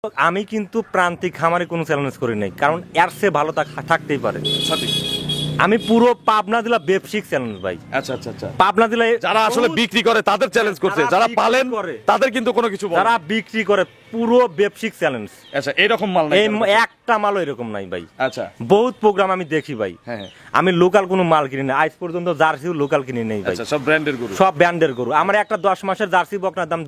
আমি কিন্তু প্রান্তিক খামারে কোনো চ্যালেঞ্জ করি নাই, কারণ এর চেয়ে ভালো থাকতেই পারে। আমি পুরো পাবনা জেলা ব্যবসায়িক চ্যালেঞ্জ ভাই। আচ্ছা, পাবনা জেলায় যারা আসলে বিক্রি করে তাদের চ্যালেঞ্জ করছে, যারা পালেন তাদের কিন্তু কোনো কিছু বলে না। যারা বিক্রি করে পুরো ব্যবসায়িক চ্যালেঞ্জ। আচ্ছা, এরকম মাল নাই, এই একটা মালও এরকম নাই ভাই। আচ্ছা, বহুত প্রোগ্রাম আমি দেখি ভাই। হ্যাঁ, আমি লোকাল কোনো মাল কিনি না, আজ পর্যন্ত জার্সিও লোকাল কিনি নেই ভাই। আচ্ছা, সব ব্র্যান্ডের গরু, সব ব্র্যান্ডের গরু। আমার একটা 10 মাসের জার্সি বকনার দাম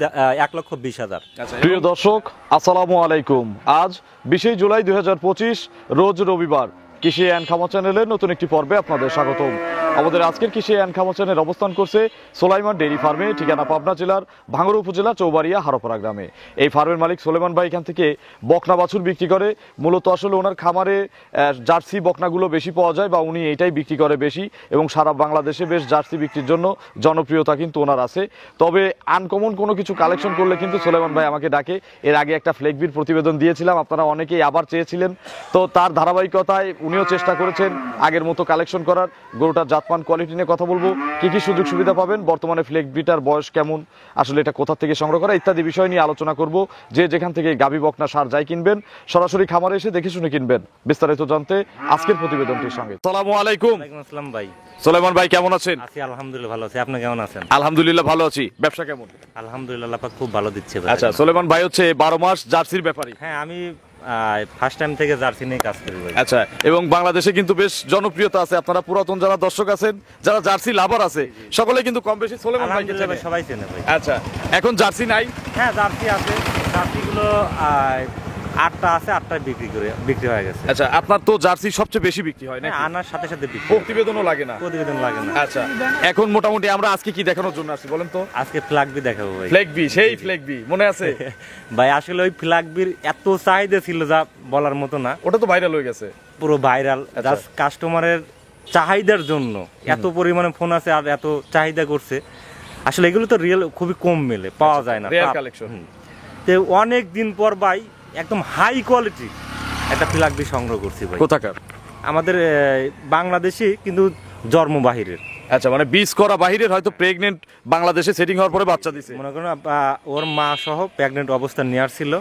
1,20,000। আচ্ছা। প্রিয় দর্শক, আসসালামু আলাইকুম। আজ 20 জুলাই 2025 রোজ রবিবার। কৃষি অ্যান্ড খামার চ্যানেলের নতুন একটি পর্বে আপনাদের স্বাগতম। আমাদের আজকের কৃষি অ্যান্ড খামার চ্যানেল অবস্থান করছে সোলাইমান ডেইরি ফার্মে, ঠিকানা পাবনা জেলার ভাঙ্গুড়া উপজেলা চৌবাড়িয়া হারোপাড়া গ্রামে। এই ফার্মের মালিক সোলাইমান ভাই এখান থেকে বকনা বাছুর বিক্রি করে। মূলত আসলে ওনার খামারে জার্সি বকনাগুলো বেশি পাওয়া যায়, বা উনি এইটাই বিক্রি করে বেশি, এবং সারা বাংলাদেশে বেশ জার্সি বিক্রির জন্য জনপ্রিয়তা কিন্তু ওনার আছে। তবে আনকমন কোনো কিছু কালেকশন করলে কিন্তু সোলাইমান ভাই আমাকে ডাকে। এর আগে একটা ফ্লেগবির প্রতিবেদন দিয়েছিলাম, আপনারা অনেকেই আবার চেয়েছিলেন, তো তার ধারাবাহিকতায় উনিও চেষ্টা করেছেন আগের মতো কালেকশন করার। গরুটার জাতমান কোয়ালিটি নিয়ে কথা বলবো, কি কি সুযোগ সুবিধা পাবেন, বর্তমানে ফ্লেগবিটার বয়স কেমন, আসলে এটা কোথা থেকে সংগ্রহ করা, ইত্যাদি বিষয় নিয়ে আলোচনা করব। যে যেখান থেকে গাভী বকনা সার যাই কিনবেন, সরাসরি খামারে এসে দেখে শুনে কিনবেন। বিস্তারিত জানতে আজকের প্রতিবেদনটির সঙ্গে। আসসালামু আলাইকুম। ওয়ালাইকুম আসসালাম ভাই। সোলাইমান ভাই কেমন আছেন? আছি আলহামদুলিল্লাহ ভালো আছি। আপনি কেমন আছেন? আলহামদুলিল্লাহ ভালো আছি। ব্যবসা কেমন? আলহামদুলিল্লাহ আল্লাহ পাক খুব ভালো দিচ্ছে ভাই। আচ্ছা, সোলাইমান ভাই হচ্ছে 12 মাস জার্সির ব্যাপারী। হ্যাঁ, আমি ফার্স্ট টাইম থেকে জার্সি নিয়ে কাজ করি ভাই। আচ্ছা, এবং বাংলাদেশে কিন্তু বেশ জনপ্রিয়তা আছে। আপনারা পুরাতন যারা দর্শক আছেন, যারা জার্সি লাভার আছে, সকলে কিন্তু কম বেশি সোলাইমান ভাইকে আলহামদুলিল্লাহ চেনে। ভাই, সবাই চেনে ভাই। আচ্ছা, এখন জার্সি নাই? হ্যাঁ, জার্সি আছে। জার্সিগুলো 8টা আছে, 8টাই বিক্রি হয়ে গেছে। আচ্ছা, আপনার তো জার্সি সবচেয়ে বেশি বিক্রি হয় না? হ্যাঁ, আনার সাথে সাথে বিক্রি। প্রতিবেদনও লাগে না? প্রতিবেদন লাগে না। আচ্ছা, এখন মোটামুটি আমরা আজকে কি দেখানোর জন্য আসছি বলেন তো? আজকে ফ্ল্যাগবি দেখাবো ভাই। ফ্লেগবি, সেই ফ্লেগবি মনে আছে ভাই? আসলে ওই ফ্ল্যাগবির এত চাহিদা ছিল যা বলার মতো না। ওটা তো ভাইরাল হয়ে গেছে, পুরো ভাইরাল। জাস্ট কাস্টমারের চাহিদার জন্য এত পরিমাণে ফোন আছে আর এত চাহিদা করছে। আসলে এগুলো তো রিয়েল খুবই কম মেলে, পাওয়া যায় না, রেয়ার কালেকশন। তো অনেক দিন পর ভাই একদম হাই কোয়ালিটি একটা ফ্ল্যাগবি সংগ্রহ করছি ভাই। কোথাকার? আমাদের বাংলাদেশি, কিন্তু জন্ম বাহিরের। আচ্ছা, মানে বীজ করা বাহিরের, হয়তো প্রেগনেন্ট, বাংলাদেশে সেটিং হওয়ার পরে বাচ্চা দিছে। মনে করেন ওর মা সহ প্রেগনেন্ট অবস্থা নিয়ে আসছিল,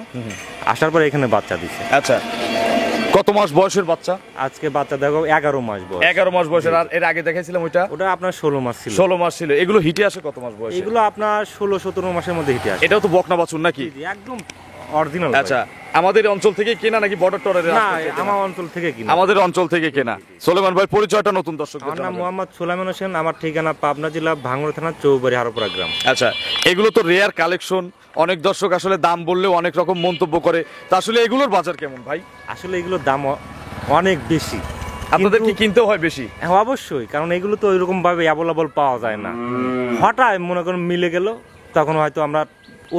আসার পরে এখানে বাচ্চা দিছে। আচ্ছা, কত মাস বয়সের বাচ্চা? আজকে বাচ্চা দেখো 11 মাস বয়স। 11 মাস বয়সের। আর এর আগে দেখাইছিলাম ওটা আপনার 16 মাস ছিল। 16 মাস ছিল। এগুলো হিটে আসে কত মাস বয়সে? এগুলো আপনার 16-17 মাসের মধ্যে হিটে আসে। এটাও তো বকনা বাছুর নাকি? একদম অরিজিনাল। আচ্ছা, আমাদের অঞ্চল থেকে কেনা নাকি বর্ডার টরের? না, আমার অঞ্চল থেকে কিনা। আমাদের অঞ্চল থেকে কেনা। সোলাইমান ভাই পরিচয়টা নতুন দর্শকদের আমার নাম জানাবেন। মোহাম্মদ সোলাইমান হোসেন। আমার ঠিকানা পাবনা জেলা ভাঙ্গুড়া থানা চৌবাড়ি হারোপাড়া গ্রাম। আচ্ছা, এগুলো তো রেয়ার কালেকশন। অনেক দর্শক আসলে দাম বললেও অনেক রকম মন্তব্য করে, তা আসলে এগুলোর বাজার কেমন ভাই? আসলে এগুলোর দাম অনেক বেশি। আপনাদের কি কিনতেও হয় বেশি? হ্যাঁ, অবশ্যই, কারণ এগুলো তো ওইরকম ভাবে অ্যাভেলেবল পাওয়া যায় না। হঠাৎ মনে করেন মিলে গেল, তখন হয়তো আমরা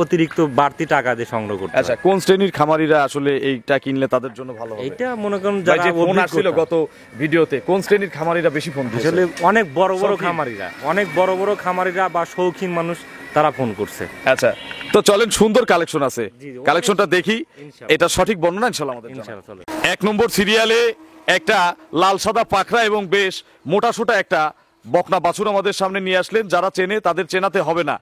অতিরিক্ত বাড়তি টাকা দিয়ে সংগ্রহ করতে। আচ্ছা, কোন শ্রেণীর খামারিরা আসলে এইটা কিনলে তাদের জন্য ভালো হবে? এইটা মনে করেন যারা ফোন আসছিল গত ভিডিওতে, কোন শ্রেণীর খামারিরা বেশি ফোন দিয়েছে? আসলে অনেক বড় বড় খামারিরা বা শৌখিন মানুষ, তারা ফোন করছে। আচ্ছা, তো চলেন, সুন্দর কালেকশন আছে, জি, কালেকশনটা দেখি। এটা সঠিক বর্ণনা ইনশাআল্লাহ আমাদের জানাবেন। 1 নম্বর সিরিয়ালে একটা লাল সাদা পাখরা এবং বেশ মোটা সোটা একটা বকনা বাছুর আমাদের সামনে নিয়ে আসলেন। যারা চেনে তাদের চেনাতে হবে না,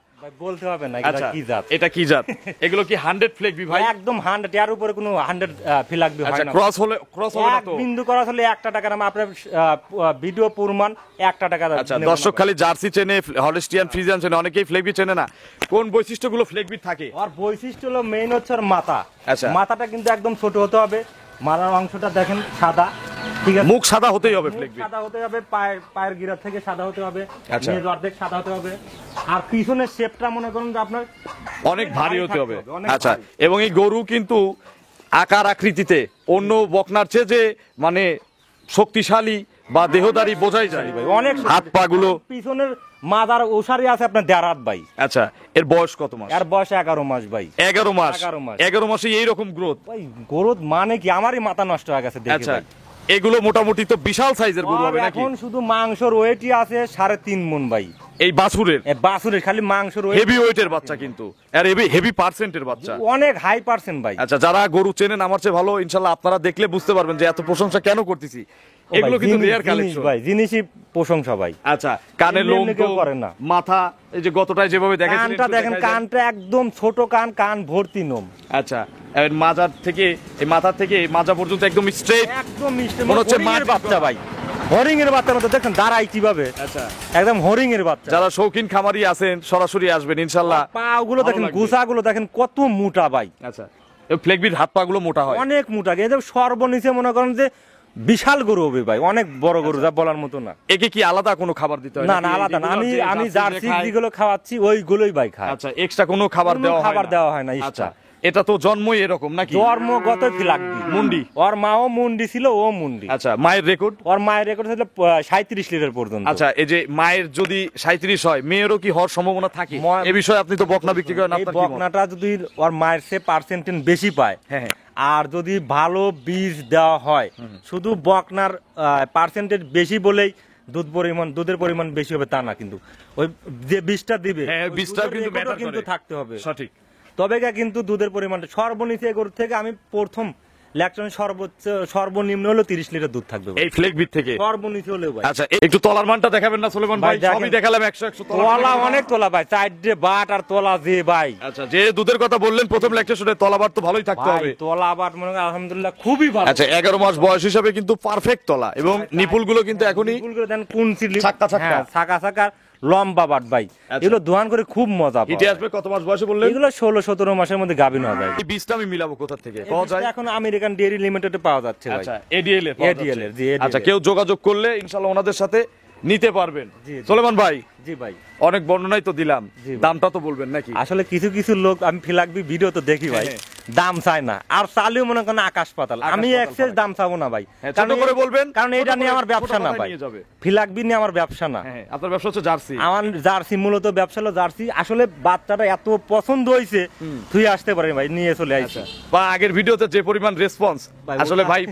বলতে হবে না আচ্ছা, কি জাত। এটা কি জাত? এগুলো কি 100 ফ্লেগবি ভাই? একদম 100, এর উপরে কোনো 100 ফ্ল্যাগবি হয় আচ্ছা, না। ক্রস হবে না তো? বিন্দু করা হলে 1 টাকা নাম, আপনার ভিডিও প্রমাণ 1 টাকা। আচ্ছা, দর্শক খালি জার্সি চেনে, হলস্টিয়ান ফ্রিজিয়ান চেনে, অনেকেই ফ্লেগবি চেনে না। কোন বৈশিষ্ট্যগুলো ফ্লেগবি থাকে? আর বৈশিষ্ট্য হলো মেইন হচ্ছে ওর মাথা। আচ্ছা, মাথাটা কিন্তু একদম ছোট হতে হবে। মাথার অংশটা দেখেন সাদা, ঠিক আছে? মুখ সাদা হতেই হবে ফ্লেগবি। সাদা হতে হবে, পায়ের গিরা থেকে সাদা হতে হবে, আচ্ছা, মেজ অর্ধেক সাদা হতে হবে। আর পিছনের শেপটা মনে করুন যে আপনার অনেক ভারী হতে হবে। আচ্ছা, এবং এই গরু কিন্তু আকার আকৃতিতে অন্য বকনার চেয়ে যে মানে শক্তিশালী বা দেহদারি বোঝাই যায় ভাই। অনেক হাত পা গুলো, পিছনের মাদার ওসারি আছে আপনার 1.5 হাত ভাই। আচ্ছা, এর বয়স কত মাস? এর বয়স 11 মাস ভাই। 11 মাস। 11 মাস। 11 মাসে এইরকম গ্রোথ ভাই, গ্রোথ মানে কি? আমারই মাথা নষ্ট হয়ে গেছে দেখে আচ্ছা, ভাই। এগুলো মোটামুটি তো বিশাল সাইজের গরু হবে নাকি? এখন শুধু মাংসর ওয়েটই আছে 3.5 মণ ভাই। এই বাছুরের বাছুরের খালি মাংসের হেভি ওয়েটের বাচ্চা কিন্তু, আর হেভি পার্সেন্টের বাচ্চা। অনেক হাই পার্সেন্ট ভাই। আচ্ছা, যারা গরু চেনেন আমার চেয়ে ভালো, ইনশাল্লাহ আপনারা দেখলে বুঝতে পারবেন যে এত প্রশংসা কেন করতেছি। এগুলো কিন্তু রেয়ার কালেকশন ভাই, জিনিসই প্রশংসা ভাই। আচ্ছা, কানের লোম কেউ করে না, মাথা এই যে গতটায় যেভাবে দেখেন, কানটা দেখেন, কানটা একদম ছোট কান, কান ভর্তি নোম। আচ্ছা, মাজার থেকে এই মাথা থেকে এই মাজা পর্যন্ত একদম স্ট্রেট, একদম মিষ্টি, মনে হচ্ছে হরিণের বাচ্চা ভাই, হরিণের বাচ্চার মতো দেখেন দাঁড়াই কিভাবে। আচ্ছা, একদম হরিণের বাচ্চা। যারা শৌখিন খামারি আছেন সরাসরি আসবেন ইনশাআল্লাহ। পা গুলো দেখেন, গুছাগুলো দেখেন কত মোটা ভাই। আচ্ছা, এই ফ্লেগবির হাত পা গুলো মোটা হয়, অনেক মোটা। এই যে সর্বনিচে মনে করেন যে বিশাল গরু হবে ভাই, অনেক বড় গরু, যা বলার মতো না। একে কি আলাদা কোনো খাবার দিতে হয়? না না, আলাদা না। আমি জার্সি যেগুলো খাওয়াচ্ছি ওইগুলোই ভাই খায়। আচ্ছা, এক্সট্রা কোনো খাবার দেওয়া হয় না? আচ্ছা, এটা তো জন্মই এরকম নাকি? জন্মগত ফিলাকবি মুন্ডি। ওর মাও মুন্ডি ছিল, ও মুন্ডি। আচ্ছা, মায়ের রেকর্ড? ওর মায়ের রেকর্ড ছিল 37 লিটার পর্যন্ত। আচ্ছা, এই যে মায়ের যদি 37 হয়, মেয়েরও কি হওয়ার সম্ভাবনা থাকে? এই বিষয়ে আপনি তো বকনা বিক্রি করেন, এই আপনার কি মত? বকনাটা যদি ওর মায়ের সে পার্সেন্টেজ বেশি পায়, হ্যাঁ, আর যদি ভালো বীজ দেওয়া হয়, শুধু বকনার পার্সেন্টেজ বেশি বলেই দুধের পরিমাণ বেশি হবে তা না, কিন্তু ওই যে বীজটা দিবে, হ্যাঁ, বীজটাও কিন্তু ম্যাটার কিন্তু করে। থাকতে হবে সঠিক। তবে কিন্তু দুধের পরিমাণটা সর্বনিচে গরু থেকে আমি প্রথম ল্যাকটন সর্বনিম্ন হলো 30 লিটার দুধ থাকবে এই ফ্লেগবিট থেকে সর্বনিচে হলেও ভাই। আচ্ছা, একটু তলার মানটা দেখাবেন না সুলেমান ভাই? ভাই, সবই দেখালাম, 100 তোলা অনেক তোলা ভাই, চারটে বাট আর তোলা যে ভাই। আচ্ছা, যে দুধের কথা বললেন প্রথম ল্যাকটেশনে, তলাবার তো ভালোই থাকতে ভাই হবে। তোলা বাট মনে করেন আলহামদুলিল্লাহ খুবই ভালো। আচ্ছা, 11 মাস বয়স হিসাবে কিন্তু পারফেক্ট তলা, এবং নিপুলগুলো কিন্তু এখনই নিপুলগুলো দেন কোন সিলি ছাক্কা ছাক্কা। ছাকা ছাকা লম্বা বাট ভাই। এগুলো দোয়ান করে খুব মজা পায়। হিটে আসবে কত মাস বয়সে বললেন? এগুলো 16-17 মাসের মধ্যে গাভিন হওয়া যায়। এই বীজটা আমি মিলাবো কোথা থেকে পাওয়া যায়? এখন আমেরিকান ডেয়ারি লিমিটেডে পাওয়া যাচ্ছে ভাই। আচ্ছা, এডিএল এর পাওয়া ADL যাচ্ছে। এর, জি, ADL আচ্ছা, এর। কেউ যোগাযোগ করলে ইনশাআল্লাহ ওনাদের সাথে নিতে পারবেন। জি, জি। সুলেমান ভাই, জি ভাই, অনেক বর্ণনাই তো দিলাম, জি ভাই। দামটা তো বলবেন নাকি? আসলে কিছু কিছু লোক আমি ফিলাকবি ভিডিও তো দেখি ভাই, হ্যাঁ। দাম চায় না, আর চালেও মনে করেন আকাশ পাতাল। আমি পাতাল এক্সেস দাম চাবো না ভাই, হ্যাঁ, ছোট করে বলবেন, কারণ ছোট এটা নিয়ে করে, আমার ব্যবসা ছোট না কথায় ভাই। নিয়ে যাবে। ফিলাকবি নিয়ে আমার ব্যবসা না। হ্যাঁ, আপনার ব্যবসা হচ্ছে জার্সি। আমার জার্সি মূলত ব্যবসা হলো জার্সি। আসলে বাচ্চাটা এত পছন্দ হয়েছে, তুই আসতে পারে ভাই, নিয়ে চলে আসছি। বা আগের ভিডিওতে যে পরিমাণ রেসপন্স, ভাই, আসলে ওটা- ভাই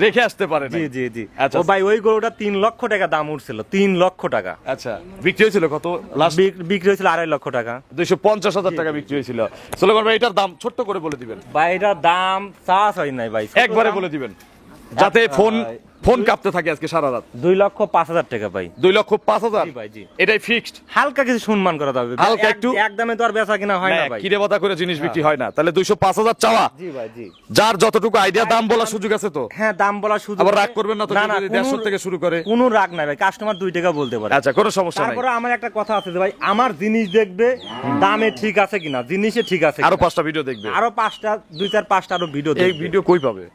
দেখে আসতে পারে না। জি জি জি। আচ্ছা। ও ভাই, ওই গরুটা 3 লক্ষ টাকা দাম উঠছিল, 3 লক্ষ টাকা। আচ্ছা, বিক্রি হয়েছিল কত? লাস্ট বিক্রি হয়েছিল 2.5 লক্ষ টাকা। 250,000 টাকা বিক্রি হয়েছিল। সুলেমান ভাই, এটার দাম ছোট্ট করে বলে দিবেন, ভাই এটার দাম চাষ হয় নাই ভাই, একবারে বলে দিবেন, যাতে ফোন কাঁপতে থাকে আজকে সারা রাত। 2,05,000 টাকা ভাই। 2,05,000? জি ভাই, জি। এটাই ফিক্সড? হালকা কিছু সম্মান করা যাবে, হালকা একটু? একদমে তো আর বেচা কিনা হয় না ভাই। কিরে বাতা করে জিনিস বিক্রি হয় না, তাহলে 205,000 চাওয়া। জি ভাই, জি। যার যতটুকু আইডিয়া, দাম বলার সুযোগ আছে তো? হ্যাঁ, দাম বলা শুধু আবার রাগ করবেন না তো, যদি 150 থেকে শুরু করে? কোনো রাগ নাই ভাই, কাস্টমার 2 টাকা বলতে পারে। আচ্ছা, কোনো সমস্যা নাই। তারপরে আমার একটা কথা আছে যে ভাই, আমার জিনিস দেখবে দামে ঠিক আছে কিনা, জিনিসে ঠিক আছে আরো কিনা। 5টা ভিডিও দেখবে, আরো 5টা, 2-4-5টা আরো ভিডিও এই দেখবে। ভিডিও কই পাবে?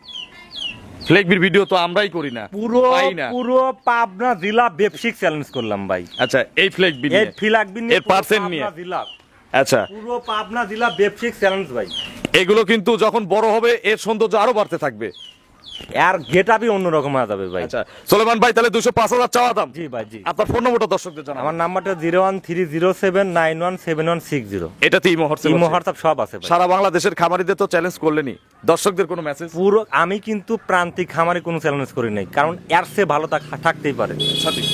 ফ্লেগবির ভিডিও তো আমরাই করি না, পুরো পাই না। পুরো পাবনা জেলা ব্যবসায়িক চ্যালেঞ্জ করলাম ভাই। আচ্ছা, এই ফ্লেগবি এই নিয়ে, ফিলাকবিন এর পার্সেন্ট নিয়ে। আচ্ছা, পুরো পাবনা জেলা ব্যবসায়িক চ্যালেঞ্জ ভাই। এগুলো কিন্তু যখন বড় হবে এর সৌন্দর্য আরো বাড়তে থাকবে, আর গেটআপই অন্যরকম হয়ে যাবে ভাই। আচ্ছা, সুলেমান ভাই, তাহলে 205,000 চাওয়া দাম। জি ভাই, জি। আপনার ফোন নম্বরটা দর্শকদের জানাবেন। আমার নাম্বারটা 01307917160। এটাতে ইমো হোয়াটসঅ্যাপ ইমো আছে? হোয়াটসঅ্যাপ সব আছে ভাই। সারা বাংলাদেশের খামারিদের তো চ্যালেঞ্জ করলেনই, দর্শকদের কোনো মেসেজ? পুরো আমি কিন্তু প্রান্তিক খামারে কোনো চ্যালেঞ্জ করি নাই, কারণ এর চেয়ে ভালো থাকতেই পারে। সঠিক।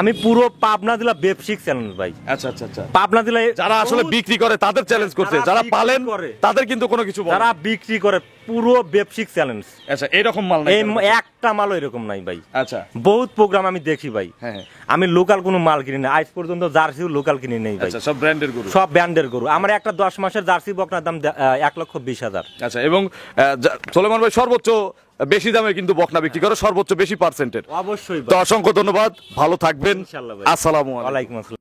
আমি পুরো পাবনা জেলা ব্যবসায়িক চ্যালেঞ্জ ভাই। আচ্ছা আচ্ছা আচ্ছা, পাবনা জেলায় যারা আসলে বিক্রি করে তাদের চ্যালেঞ্জ করছে, যারা যারা বিক্রি পালেন করে, তাদের কিন্তু কোনো কিছু বলে না। যারা বিক্রি করে পুরো ব্যবসায়িক চ্যালেঞ্জ। আচ্ছা, এরকম মাল নাই এই কেন? একটা মালও এরকম নাই ভাই। আচ্ছা, বহুত প্রোগ্রাম আমি দেখি ভাই, হ্যাঁ হ্যাঁ। আমি লোকাল কোনো মাল কিনি না আজ পর্যন্ত, জার্সিও লোকাল কিনি নেই ভাই। আচ্ছা, সব ব্র্যান্ডের গরু। সব ব্র্যান্ডের গরু। আমার একটা 10 মাসের জার্সি বকনার দাম 1,20,000। আচ্ছা, এবং সুলেমান ভাই সর্বোচ্চ বেশি দামে কিন্তু বকনা বিক্রি করে, সর্বোচ্চ বেশি পার্সেন্টের। অবশ্যই তো ভাই। অসংখ্য ধন্যবাদ, ভালো থাকবেন, ইনশাআল্লাহ ভাই। আসসালামু আলাইকুম। ওয়ালাইকুম আসসালাম।